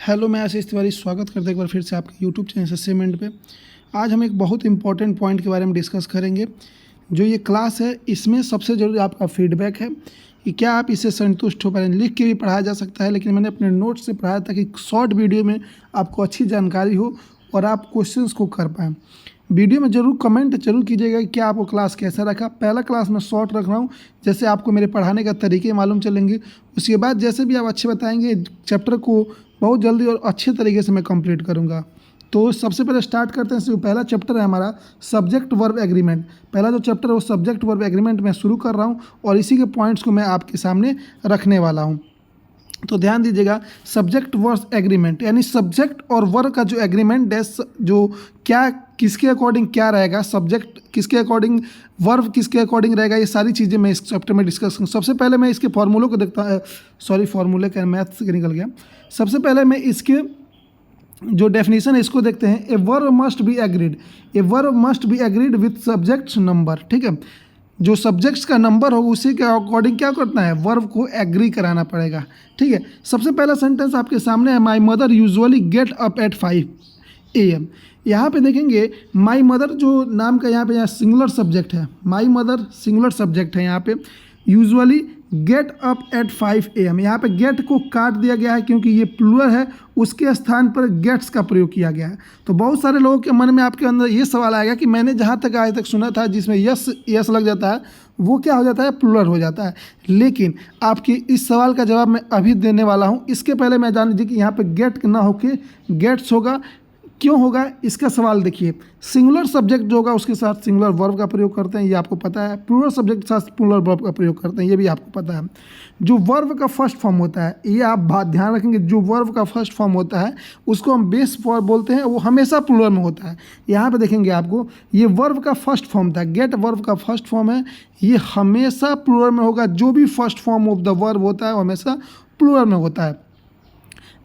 Hello, मैं आशीष तिवारी स्वागत करते हैं एक बार फिर से आपके यूट्यूब चैनल असेसमेंट पे। आज हम एक बहुत इंपॉर्टेंट पॉइंट के बारे में डिस्कस करेंगे। जो ये क्लास है इसमें सबसे ज़रूरी आपका फीडबैक है कि क्या आप इससे संतुष्ट हो पा रहे हैं। लिख के भी पढ़ाया जा सकता है, लेकिन मैंने अपने नोट्स से पढ़ाया ताकि शॉर्ट वीडियो में आपको अच्छी जानकारी हो और आप क्वेश्चंस को कर पाएँ। वीडियो में ज़रूर कमेंट जरूर कीजिएगा कि क्या आपको क्लास कैसा रखा। पहला क्लास मैं शॉर्ट रख रहा हूँ, जैसे आपको मेरे पढ़ाने का तरीके मालूम चलेंगे। उसके बाद जैसे भी आप अच्छे बताएंगे, चैप्टर को बहुत जल्दी और अच्छे तरीके से मैं कंप्लीट करूँगा। तो सबसे पहले स्टार्ट करते हैं। पहला चैप्टर है हमारा सब्जेक्ट वर्ब एग्रीमेंट। पहला जो चैप्टर है वो सब्जेक्ट वर्ब एग्रीमेंट मैं शुरू कर रहा हूँ और इसी के पॉइंट्स को मैं आपके सामने रखने वाला हूँ। तो ध्यान दीजिएगा, सब्जेक्ट वर्ब एग्रीमेंट यानी सब्जेक्ट और वर्ब का जो एग्रीमेंट है, जो क्या किसके अकॉर्डिंग क्या रहेगा, सब्जेक्ट किसके अकॉर्डिंग, वर्ब किसके अकॉर्डिंग रहेगा, ये सारी चीज़ें मैं इस चैप्टर में डिस्कस करूँ। सबसे पहले मैं इसके फॉर्मूलों को देखता फॉर्मूले का मैथ से निकल गया। सबसे पहले मैं इसके जो डेफिनेशन है इसको देखते हैं। A verb must be agreed, a verb must be agreed with subject number. ठीक है, जो सब्जेक्ट्स का नंबर हो उसी के अकॉर्डिंग क्या करना है, वर्ब को एग्री कराना पड़ेगा। ठीक है, सबसे पहला सेंटेंस आपके सामने है, my mother usually get up at 5 AM। यहाँ पे देखेंगे माई मदर जो नाम का यहाँ सिंगुलर सब्जेक्ट है, माई मदर सिंगुलर सब्जेक्ट है। यहाँ पे usually get up at 5 AM, यहाँ पे गेट को काट दिया गया है क्योंकि ये प्लूरल है, उसके स्थान पर गेट्स का प्रयोग किया गया है। तो बहुत सारे लोगों के मन में आपके अंदर ये सवाल आएगा कि मैंने जहाँ तक आज तक सुना था जिसमें यस लग जाता है वो क्या हो जाता है, प्लूरल हो जाता है। लेकिन आपके इस सवाल का जवाब मैं अभी देने वाला हूँ। इसके पहले मैं जान लीजिए कि यहाँ पे गेट ना होके गेट्स होगा। क्यों होगा इसका सवाल देखिए। सिंगुलर सब्जेक्ट जो होगा उसके साथ सिंगुलर वर्ब का प्रयोग करते हैं, ये आपको पता है। प्लूरल सब्जेक्ट के साथ प्लूरल वर्ब का प्रयोग करते हैं, ये भी आपको पता है। जो वर्ब का फर्स्ट फॉर्म होता है, ये आप बात ध्यान रखेंगे, जो वर्ब का फर्स्ट फॉर्म होता है उसको हम बेस फॉर्म बोलते हैं, वो हमेशा प्लूरल में होता है। यहाँ पे देखेंगे आपको ये वर्ब का फर्स्ट फॉर्म था, गेट वर्ब का फर्स्ट फॉर्म है, ये हमेशा प्लूरल में होगा। जो भी first form of the verb होता है वो हमेशा प्लूरल में होता है।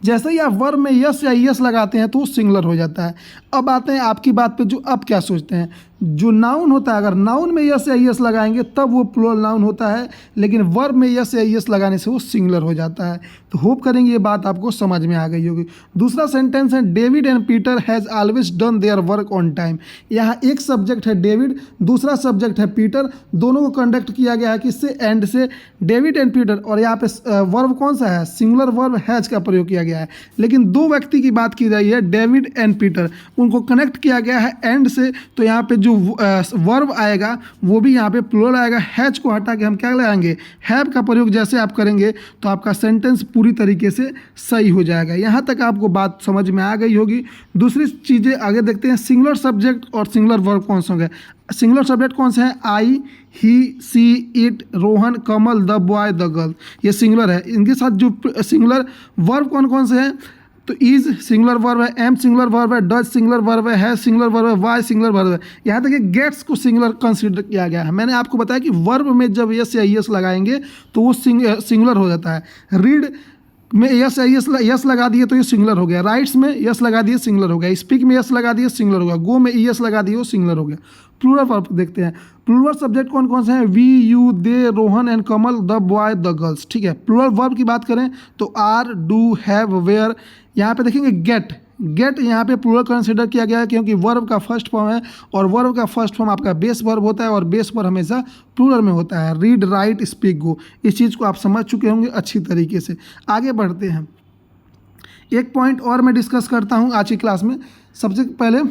जैसे ही आप वर्ब में यस या यस लगाते हैं तो वो सिंगुलर हो जाता है। अब आते हैं आपकी बात पे, जो अब क्या सोचते हैं, जो नाउन होता है अगर नाउन में यस या यस लगाएंगे तब वो प्लूरल नाउन होता है, लेकिन वर्ब में यस या यस लगाने से वो सिंगुलर हो जाता है। तो होप करेंगे ये बात आपको समझ में आ गई होगी। दूसरा सेंटेंस है, David and Peter has always done their work on time. यहाँ एक सब्जेक्ट है डेविड, दूसरा सब्जेक्ट है पीटर, दोनों को कंडक्ट किया गया है किससे, एंड से, डेविड एंड पीटर। और यहाँ पे वर्ब कौन सा है, सिंगुलर वर्ब हैज का प्रयोग किया गया है। लेकिन दो व्यक्ति की बात की रही है, डेविड एंड पीटर, उनको कनेक्ट किया गया है एंड से। तो यहाँ पे जो वर्ब आएगा वो भी यहाँ पे प्लूरल आएगा। हैज को हटा के हम क्या लगाएंगे, हैव का प्रयोग जैसे आप करेंगे तो आपका सेंटेंस पूरी तरीके से सही हो जाएगा। यहाँ तक आपको बात समझ में आ गई होगी। दूसरी चीज़ें आगे देखते हैं, सिंगुलर सब्जेक्ट और सिंगुलर वर्ब कौन से होंगे। सिंगुलर सब्जेक्ट कौन से हैं, I, he, she, it, Rohan, Kamal, the boy, the girl, ये सिंगुलर है। इनके साथ जो सिंगुलर वर्ब कौन कौन से हैं, तो इज सिंगुलर वर्ब है, एम सिंगुलर वर्ब है, डज सिंगुलर वर्ब है सिंगुलर वर्ब है, वाई सिंगुलर वर्ब है। यहाँ तक कि गेट्स को सिंगुलर कंसीडर किया गया है। मैंने आपको बताया कि वर्ब में जब यस या यस लगाएंगे तो वो सिंगुलर हो जाता है। रीड में यस या यस लगा दिए तो ये सिंगुलर हो गया, राइट्स में यस लगा दिए सिंगुलर हो गया, स्पीक में यस लगा दिए सिंगुलर हो गया, गो में यस लगा दिए वो सिंगुलर हो गया। प्लूरल वर्ब देखते हैं। प्लूरल सब्जेक्ट कौन कौन से हैं, we, you, they, Rohan and Kamal, the boy, the girls. ठीक है, प्लूरल वर्ब की बात करें तो आर, डू, हैव, वेयर। यहाँ पे देखेंगे गेट यहाँ पे प्लूरल कंसिडर किया गया है क्योंकि वर्ब का फर्स्ट फॉर्म है और वर्ब का फर्स्ट फॉर्म आपका बेस वर्ब होता है और बेस वर्ब हमेशा प्लूरल में होता है। रीड, राइट, स्पीक, गो, इस चीज़ को आप समझ चुके होंगे अच्छी तरीके से। आगे बढ़ते हैं, एक पॉइंट और मैं डिस्कस करता हूँ आज की क्लास में। सबसे पहले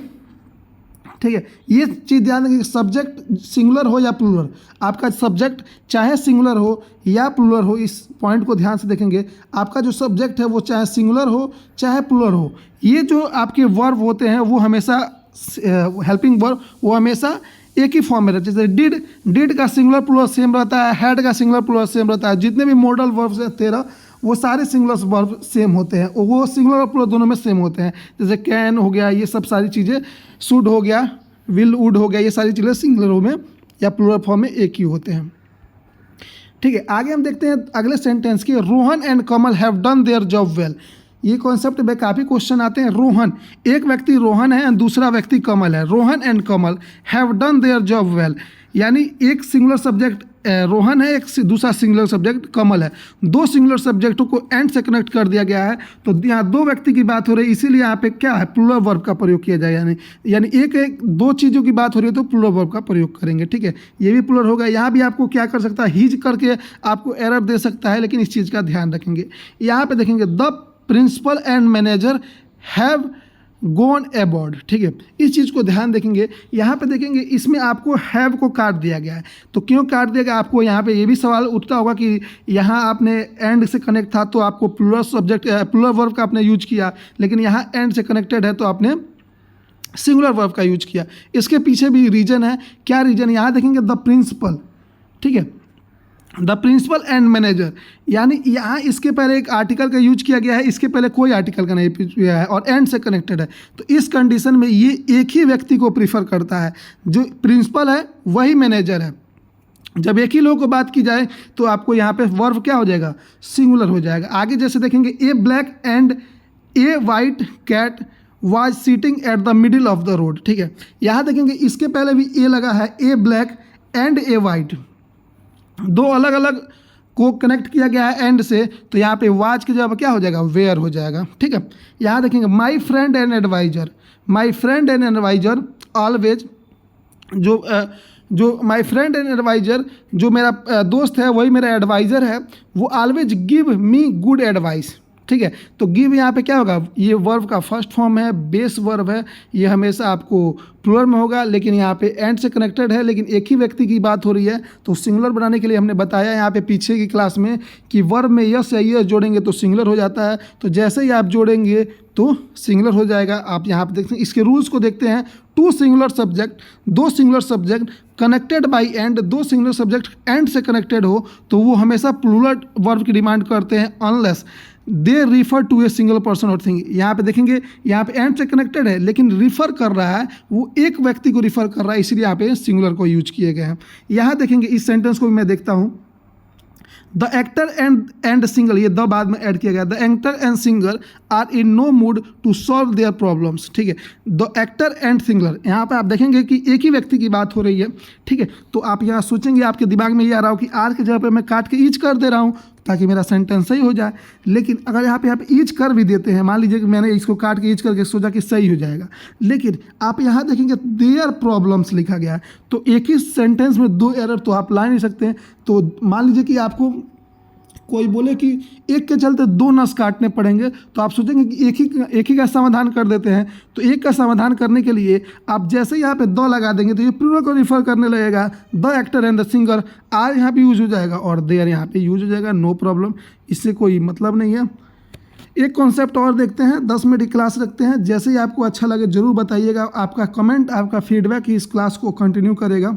ठीक है, ये चीज़ ध्यान रखिए, सब्जेक्ट सिंगुलर हो या प्लूरल, आपका सब्जेक्ट चाहे सिंगुलर हो या प्लूरल हो, इस पॉइंट को ध्यान से देखेंगे। आपका जो सब्जेक्ट है वो चाहे सिंगुलर हो चाहे प्लूरल हो, ये जो आपके वर्ब होते हैं वो हमेशा हेल्पिंग वर्ब वो हमेशा एक ही फॉर्म में रहते हैं। जैसे डिड का सिंगुलर प्लूरल सेम रहता है, हैड का सिंगुलर प्लूरल सेम रहता है। जितने भी मॉडल वर्ब्स हैं 13 वो सारे सिंगुलर वर्ब सेम होते हैं, वो सिंगुलर और प्लूरल दोनों में सेम होते हैं। जैसे कैन हो गया, ये सब सारी चीज़ें, शुड हो गया, विल, वुड हो गया, ये सारी चीज़ें सिंगुलर में या प्लूरल फॉर्म में एक ही होते हैं। ठीक है, आगे हम देखते हैं अगले सेंटेंस की, Rohan and Kamal have done their job well. ये कॉन्सेप्ट में काफ़ी क्वेश्चन आते हैं। रोहन, एक व्यक्ति रोहन है एंड दूसरा व्यक्ति कमल है। Rohan and Kamal have done their job well, यानी एक सिंगुलर सब्जेक्ट रोहन है, एक दूसरा सिंगुलर सब्जेक्ट कमल है। दो सिंगुलर सब्जेक्टों को एंड से कनेक्ट कर दिया गया है, तो यहाँ दो व्यक्ति की बात हो रही है, इसीलिए यहाँ पे क्या है, प्लूरल वर्ब का प्रयोग किया जाए। यानी एक दो चीज़ों की बात हो रही है तो प्लूरल वर्ब का प्रयोग करेंगे, ठीक है। ये भी प्लूरल होगा। यहाँ भी आपको क्या कर सकता है, हीज करके आपको एरर दे सकता है, लेकिन इस चीज़ का ध्यान रखेंगे। यहाँ पे देखेंगे the principal and manager have gone aboard, ठीक है। इस चीज़ को ध्यान देखेंगे। यहाँ पे देखेंगे इसमें आपको हैव को काट दिया गया है, तो क्यों काट दिया गया आपको यहाँ पे ये भी सवाल उठता होगा कि यहाँ आपने एंड से कनेक्ट था तो आपको प्लूरल सब्जेक्ट प्लूरल वर्ब का आपने यूज किया, लेकिन यहाँ एंड से कनेक्टेड है तो आपने सिंगुलर वर्ब का यूज किया। इसके पीछे भी रीजन है। क्या रीजन, यहाँ देखेंगे द प्रिंसिपल, ठीक है, द प्रिंसिपल एंड मैनेजर, यानी यहाँ इसके पहले एक आर्टिकल का यूज किया गया है, इसके पहले कोई आर्टिकल का नहीं किया है और एंड से कनेक्टेड है, तो इस कंडीशन में ये एक ही व्यक्ति को प्रीफर करता है। जो प्रिंसिपल है वही मैनेजर है। जब एक ही लोगों को बात की जाए तो आपको यहाँ पे वर्ब क्या हो जाएगा, सिंगुलर हो जाएगा। आगे जैसे देखेंगे a black and a white cat was sitting at the middle of the road, ठीक है। यहाँ देखेंगे इसके पहले भी ए लगा है, ए ब्लैक एंड ए वाइट, दो अलग अलग को कनेक्ट किया गया है एंड से, तो यहाँ पे वाज की जगह क्या हो जाएगा, वेयर हो जाएगा, ठीक है। यहाँ देखेंगे my friend and adviser, my friend and adviser always, जो माई फ्रेंड एंड एडवाइजर, जो मेरा दोस्त है वही मेरा एडवाइज़र है, वो always give me good advice, ठीक है। तो गिव यहाँ पे क्या होगा, ये वर्ब का फर्स्ट फॉर्म है, बेस वर्ब है, ये हमेशा आपको प्लूरल में होगा, लेकिन यहाँ पे एंड से कनेक्टेड है, लेकिन एक ही व्यक्ति की बात हो रही है, तो सिंगुलर बनाने के लिए हमने बताया यहाँ पे पीछे की क्लास में कि वर्ब में यस या यस जोड़ेंगे तो सिंगुलर हो जाता है, तो जैसे ही आप जोड़ेंगे तो सिंगुलर हो जाएगा। आप यहाँ पे देखते हैं, इसके रूल्स को देखते हैं। टू सिंगुलर सब्जेक्ट, दो singular subject connected by and, दो सिंगुलर सब्जेक्ट एंड से कनेक्टेड हो तो वो हमेशा प्लूरल वर्ब की डिमांड करते हैं, unless they refer to a single person or thing. यहाँ पे देखेंगे, यहाँ पे एंड से कनेक्टेड है लेकिन रिफर कर रहा है, वो एक व्यक्ति को रिफर कर रहा है, इसलिए यहाँ पे सिंगुलर को यूज किए गए हैं। यहाँ देखेंगे इस सेंटेंस को भी मैं देखता हूँ, द एक्टर एंड सिंगर, ये द बाद में ऐड किया गया, the actor and singer are in no mood to solve their problems, ठीक है। द एक्टर एंड सिंगर, यहाँ पे आप देखेंगे कि एक ही व्यक्ति की बात हो रही है, ठीक है। तो आप यहाँ सोचेंगे, आपके दिमाग में ये आ रहा हो कि आर की जगह पे मैं काट के ईच कर दे रहा हूँ ताकि मेरा सेंटेंस सही हो जाए, लेकिन अगर यहाँ पे ईच कर भी देते हैं, मान लीजिए कि मैंने इसको काट के ईच करके सोचा कि सही हो जाएगा, लेकिन आप यहाँ देखेंगे देयर प्रॉब्लम्स लिखा गया है, तो एक ही सेंटेंस में दो एरर तो आप ला नहीं सकते हैं। तो मान लीजिए कि आपको कोई बोले कि एक के चलते दो नस काटने पड़ेंगे, तो आप सोचेंगे कि एक ही का समाधान कर देते हैं। तो एक का समाधान करने के लिए आप जैसे यहाँ पे द लगा देंगे तो ये प्लूरल को रिफर करने लगेगा, the actor and the singer, are यहाँ पे यूज हो जाएगा और देयर यहाँ पे यूज हो जाएगा, नो प्रॉब्लम, इससे कोई मतलब नहीं है। एक कॉन्सेप्ट और देखते हैं, 10 मिनट की क्लास रखते हैं। जैसे ही आपको अच्छा लगे जरूर बताइएगा, आपका कमेंट, आपका फीडबैक ही इस क्लास को कंटिन्यू करेगा।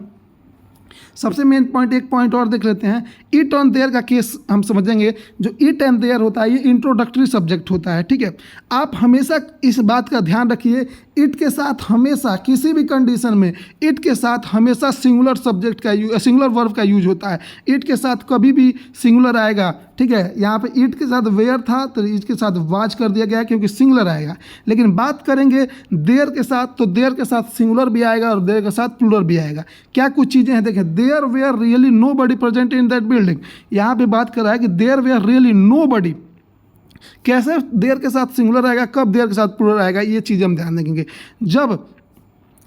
सबसे मेन पॉइंट, एक पॉइंट और देख लेते हैं। इट ऑन देयर का केस हम समझेंगे। जो इट एंड देयर होता है ये इंट्रोडक्टरी सब्जेक्ट होता है, ठीक है। आप हमेशा इस बात का ध्यान रखिए, इट के साथ हमेशा किसी भी कंडीशन में इट के साथ हमेशा सिंगुलर सब्जेक्ट का सिंगुलर वर्ब का यूज होता है। इट के साथ कभी भी सिंगुलर आएगा, ठीक है। यहाँ पे इट के साथ वेयर था तो इट के साथ वाज कर दिया गया क्योंकि सिंगुलर आएगा। लेकिन बात करेंगे देयर के साथ, तो देयर के साथ सिंगुलर भी आएगा और देयर के साथ प्लूरल भी आएगा। क्या कुछ चीज़ें हैं, देखें, there were really nobody present in that building. यहाँ पे बात कर रहा है कि there were really nobody, कैसे देयर के साथ सिंगुलर आएगा, कब देयर के साथ प्लूरल आएगा, ये चीज़ हम ध्यान देंगे। जब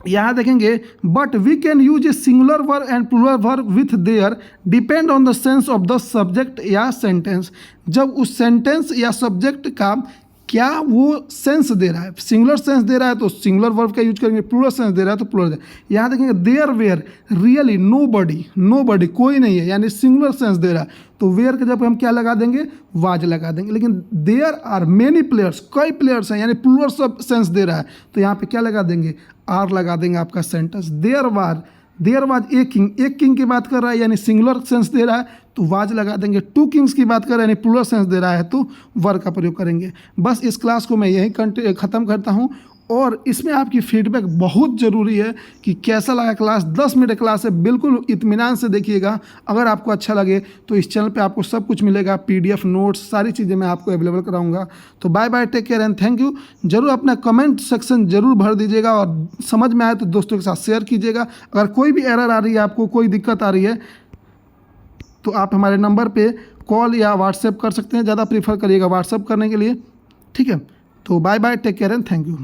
यहाँ देखेंगे but we can use a singular verb and plural verb with there depend on the sense of the subject या सेंटेंस। जब उस सेंटेंस या सब्जेक्ट का क्या वो सेंस दे रहा है, सिंगुलर सेंस दे रहा है तो सिंगुलर वर्ब का यूज करेंगे, प्लूरल सेंस दे रहा है तो प्लूरल। यहाँ देखेंगे देयर वेयर रियली नो बडी कोई नहीं है, यानी सिंगुलर सेंस दे रहा है तो वेयर के जब हम क्या लगा देंगे, वाज लगा देंगे। लेकिन देयर आर मेनी प्लेयर्स, कई प्लेयर्स हैं, यानी प्लूरल सब सेंस दे रहा है तो यहाँ पे क्या लगा देंगे, आर लगा देंगे आपका सेंटेंस। देयर वाज एक किंग की बात कर रहा है यानी सिंगुलर सेंस दे रहा है तो वाज लगा देंगे। टू किंग्स की बात कर रहा है यानी प्लूरल सेंस दे रहा है तो वर का प्रयोग करेंगे। बस इस क्लास को मैं यहीं ख़त्म करता हूँ। और इसमें आपकी फीडबैक बहुत ज़रूरी है कि कैसा लगा क्लास। 10 मिनट क्लास है, बिल्कुल इत्मीनान से देखिएगा। अगर आपको अच्छा लगे तो इस चैनल पे आपको सब कुछ मिलेगा, PDF नोट्स सारी चीज़ें मैं आपको अवेलेबल कराऊंगा। तो bye bye, take care and thank you. जरूर अपना कमेंट सेक्शन जरूर भर दीजिएगा और समझ में आए तो दोस्तों के साथ शेयर कीजिएगा। अगर कोई भी एरर आ रही है, आपको कोई दिक्कत आ रही है, तो आप हमारे नंबर पे कॉल या व्हाट्सएप कर सकते हैं। ज़्यादा प्रीफर करिएगा व्हाट्सएप करने के लिए, ठीक है। तो bye bye, take care and thank you.